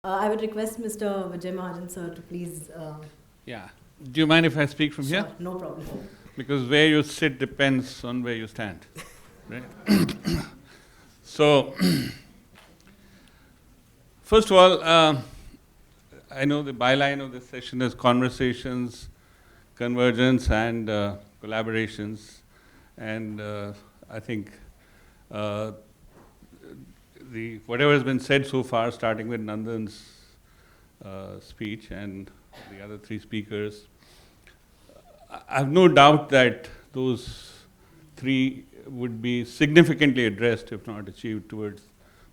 I would request Mr. Vijay Mahajan, sir, to please. Yeah. Do you mind if I speak from Sure, here? no problem. Because where you sit depends on where you stand, right? So, first of all, I know the byline of this session is conversations, convergence, and collaborations. And I think whatever has been said so far, starting with Nandan's speech and the other three speakers, I have no doubt that those three would be significantly addressed, if not achieved, towards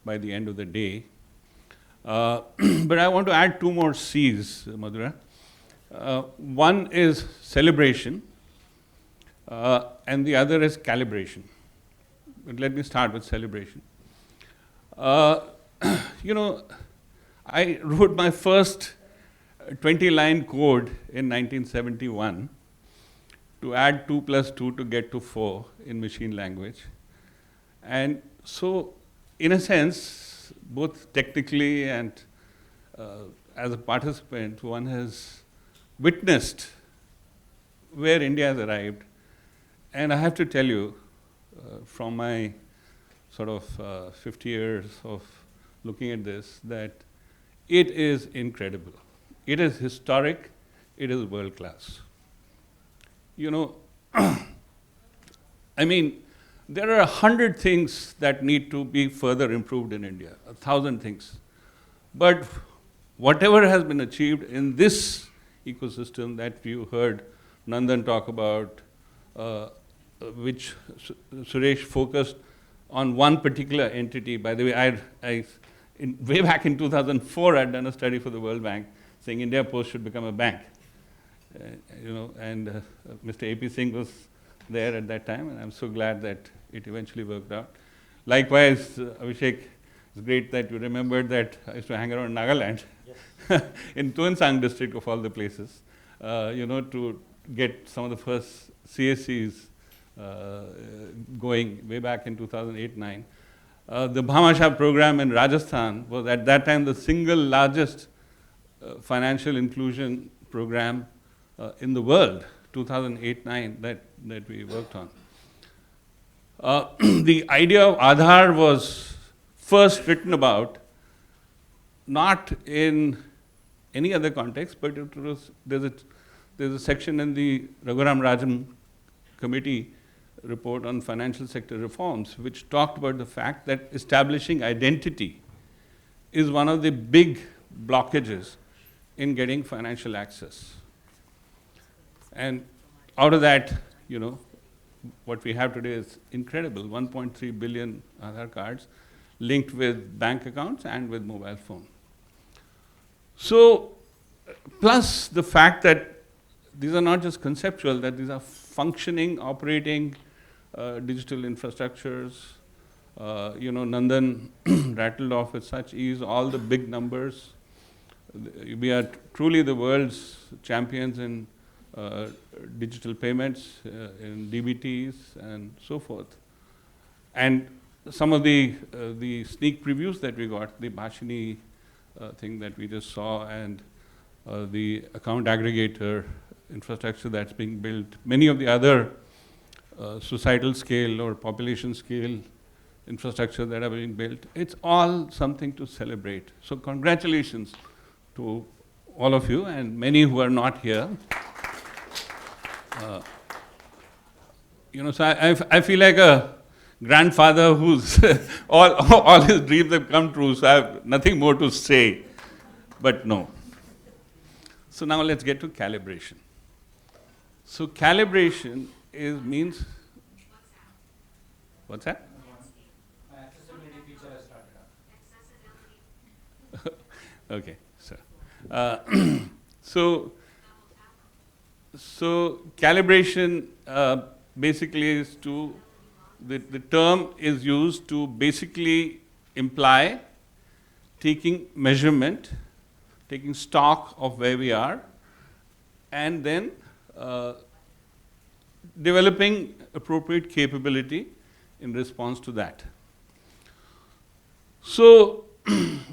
by the end of the day. But I want to add two more C's, Madhura. One is celebration, and the other is calibration. But let me start with celebration. You know, I wrote my first 20-line code in 1971 to add 2 plus 2 to get to 4 in machine language. And so, in a sense, both technically and as a participant, one has witnessed where India has arrived. And I have to tell you, from my sort of 50 years of looking at this, that it is incredible. It is historic. It is world class. You know, I mean, there are 100 things that need to be further improved in India, 1,000 things. But whatever has been achieved in this ecosystem that you heard Nandan talk about, which Suresh focused on one particular entity. By the way, way back in 2004, I'd done a study for the World Bank saying India Post should become a bank. You know, and Mr. A.P. Singh was there at that time, and I'm so glad that it eventually worked out. Likewise, Abhishek, it's great that you remembered that I used to hang around Nagaland, yes. In Tuensang district of all the places, you know, to get some of the first CSCs going way back in 2008-9. The Bhamashah program in Rajasthan was at that time the single largest financial inclusion program in the world, 2008-9, that we worked on. The idea of Aadhaar was first written about, not in any other context, but it was, there's a section in the Raghuram Rajan committee report on financial sector reforms, which talked about the fact that establishing identity is one of the big blockages in getting financial access. And out of that, you know, what we have today is incredible, 1.3 billion Aadhaar cards linked with bank accounts and with mobile phone. So, plus the fact that these are not just conceptual, that these are functioning, operating digital infrastructures. You know, Nandan rattled off with such ease all the big numbers. We are truly the world's champions in digital payments, in DBTs, and so forth. And some of the sneak previews that we got, the Bhashini thing that we just saw, and the account aggregator infrastructure that's being built, many of the other societal scale or population scale infrastructure that are being built, it's all something to celebrate. So congratulations to all of you and many who are not here. You know, so I feel like a grandfather who's all his dreams have come true, so I have nothing more to say, but no. So now let's get to calibration. So calibration means, what's that? My accessibility feature has started up. Okay, so. So calibration basically is the term is used to basically imply taking measurement, taking stock of where we are, and then developing appropriate capability in response to that. So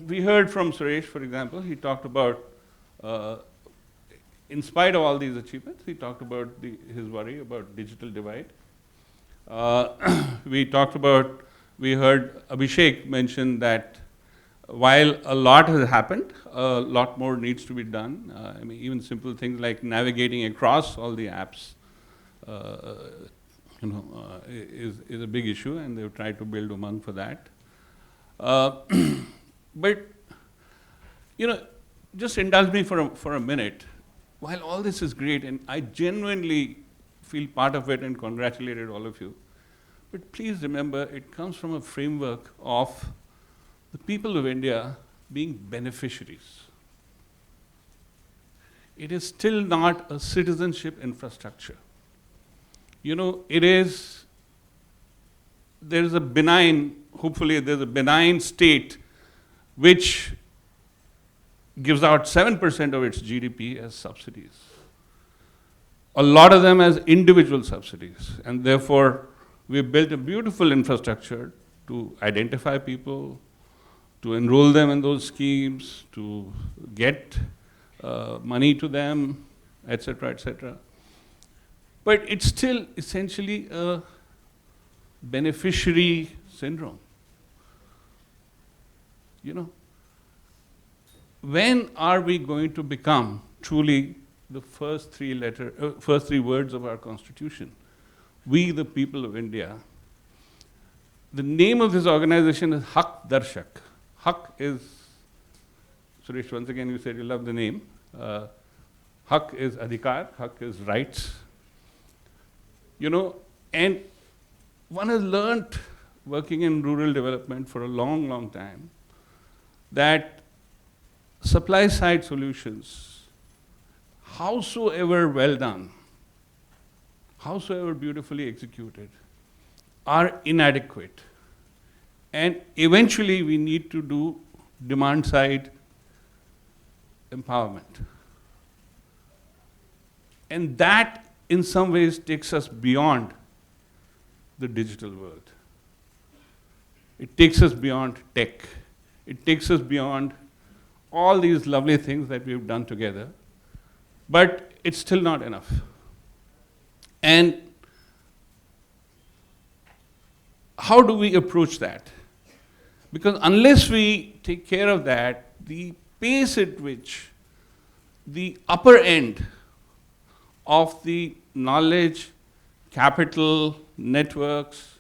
we heard from Suresh, for example, he talked about, in spite of all these achievements, he talked about his worry about digital divide. We heard Abhishek mention that while a lot has happened, a lot more needs to be done. I mean, even simple things like navigating across all the apps, is a big issue, and they've tried to build Umang for that. But, just indulge me for a minute. While all this is great, and I genuinely feel part of it and congratulated all of you, but please remember, it comes from a framework of the people of India being beneficiaries. It is still not a citizenship infrastructure. There's a benign, hopefully there's a benign state which gives out 7% of its GDP as subsidies. A lot of them as individual subsidies, and therefore we've built a beautiful infrastructure to identify people, to enroll them in those schemes, to get money to them, etc., etc. But it's still essentially a beneficiary syndrome. When are we going to become truly the first three words of our Constitution? We, the people of India. The name of this organization is Haqdarshak. Haq is, Suresh, once again you said you love the name. Haq is adhikar, haq is rights. And one has learnt working in rural development for a long, long time that supply side solutions, howsoever well done, howsoever beautifully executed, are inadequate. And eventually we need to do demand side empowerment. And that in some ways takes us beyond the digital world. It takes us beyond tech. It takes us beyond all these lovely things that we've done together, but it's still not enough. And how do we approach that? Because unless we take care of that, the pace at which the upper end of the knowledge, capital, networks,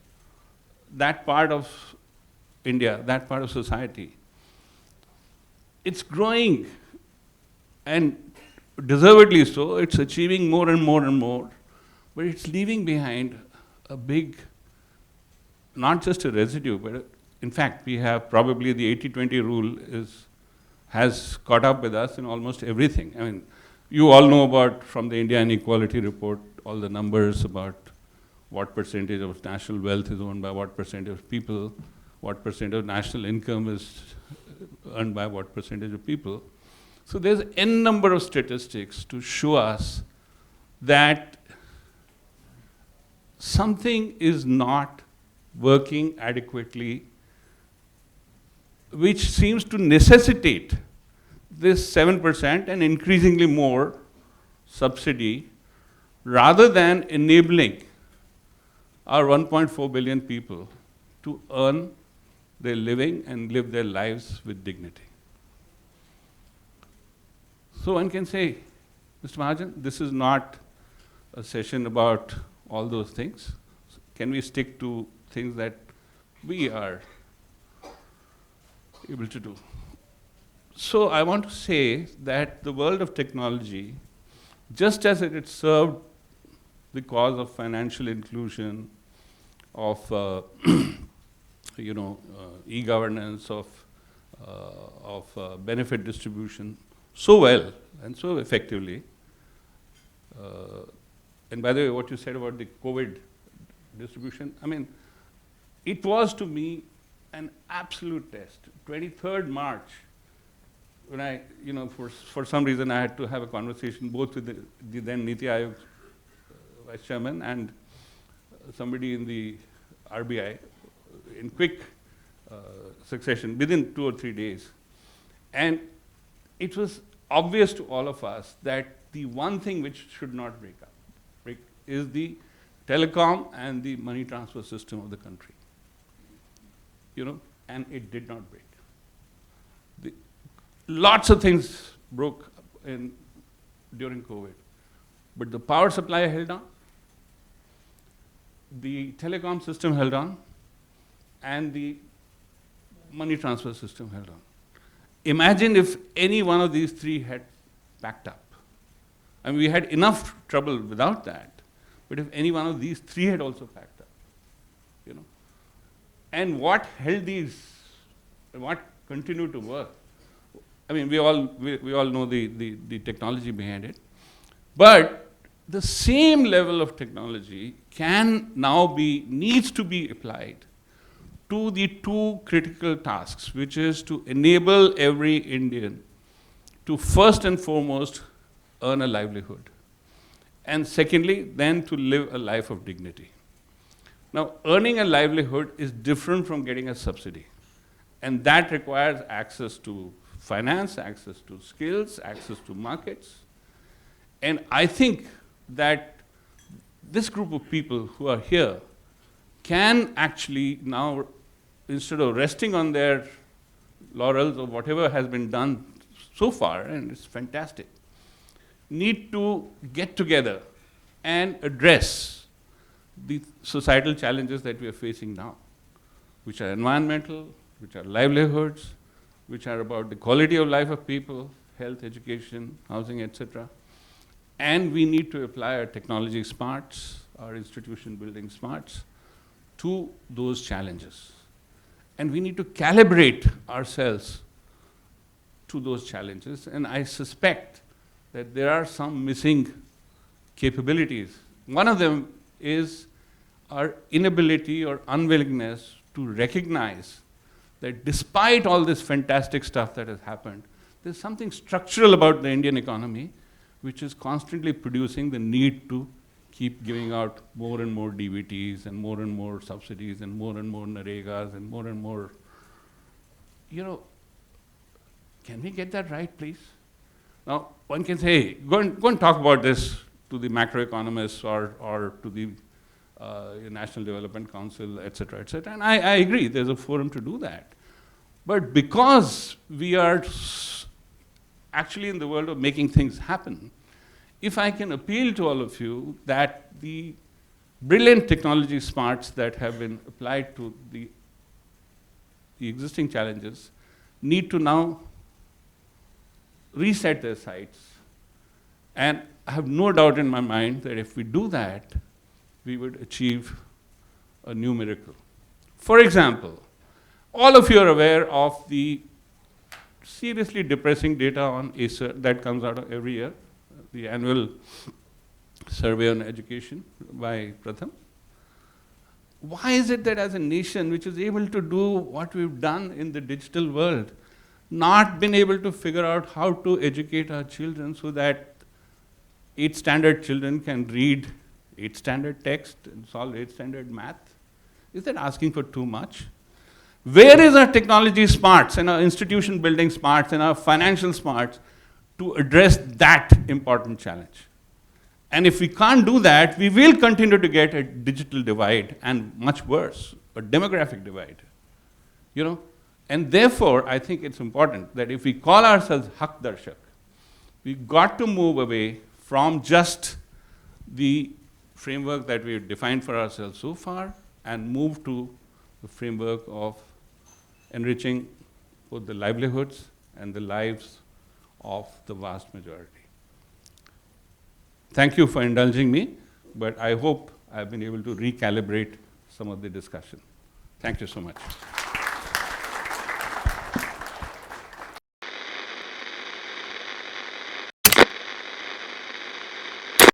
that part of India, that part of society, it's growing, and deservedly so. It's achieving more and more and more, but it's leaving behind a big, not just a residue, but in fact, we have probably the 80-20 rule has caught up with us in almost everything. I mean, you all know about, from the India Inequality Report, all the numbers about what percentage of national wealth is owned by what percentage of people, what percent of national income is earned by what percentage of people. So there's n number of statistics to show us that something is not working adequately, which seems to necessitate this 7% and increasingly more subsidy, rather than enabling our 1.4 billion people to earn their living and live their lives with dignity. So one can say, Mr. Mahajan, this is not a session about all those things. Can we stick to things that we are able to do? So I want to say that the world of technology, just as it served the cause of financial inclusion, of e-governance, of benefit distribution, so well and so effectively. And by the way, what you said about the COVID distribution, I mean, it was to me an absolute test. 23rd March, when I, for some reason I had to have a conversation both with the then Niti Aayog Vice Chairman and somebody in the RBI in quick succession within 2 or 3 days. And it was obvious to all of us that the one thing which should not break is the telecom and the money transfer system of the country. And it did not break. Lots of things broke during COVID, but the power supply held on, the telecom system held on, and the money transfer system held on. Imagine if any one of these three had packed up. I mean, we had enough trouble without that, but if any one of these three had also packed up, And what held these, what continued to work? I mean, we all know the technology behind it, but the same level of technology needs to be applied to the two critical tasks, which is to enable every Indian to first and foremost earn a livelihood, and secondly, then to live a life of dignity. Now, earning a livelihood is different from getting a subsidy, and that requires access to finance, access to skills, access to markets. And I think that this group of people who are here can actually now, instead of resting on their laurels or whatever has been done so far, and it's fantastic, need to get together and address the societal challenges that we are facing now, which are environmental, which are livelihoods, which are about the quality of life of people, health, education, housing, etc. And we need to apply our technology smarts, our institution building smarts to those challenges. And we need to calibrate ourselves to those challenges. And I suspect that there are some missing capabilities. One of them is our inability or unwillingness to recognize that despite all this fantastic stuff that has happened, there's something structural about the Indian economy which is constantly producing the need to keep giving out more and more DVTs and more subsidies and more Naregas and more. Can we get that right, please? Now, one can say, hey, go and talk about this to the macroeconomists or to the National Development Council, etc., etc. And I agree, there's a forum to do that. But because we are actually in the world of making things happen, if I can appeal to all of you that the brilliant technology smarts that have been applied to the existing challenges need to now reset their sights. And I have no doubt in my mind that if we do that, we would achieve a new miracle. For example, all of you are aware of the seriously depressing data on Acer that comes out every year, the annual survey on education by Pratham. Why is it that as a nation which is able to do what we've done in the digital world, not been able to figure out how to educate our children so that 8th standard children can read 8th standard text and solve 8th standard math? Is that asking for too much? Where is our technology smarts and our institution building smarts and our financial smarts to address that important challenge? And if we can't do that, we will continue to get a digital divide, and much worse, a demographic divide. And therefore, I think it's important that if we call ourselves Haqdarshak, we've got to move away from just the framework that we've defined for ourselves so far and move to the framework of enriching both the livelihoods and the lives of the vast majority. Thank you for indulging me, but I hope I've been able to recalibrate some of the discussion. Thank you so much.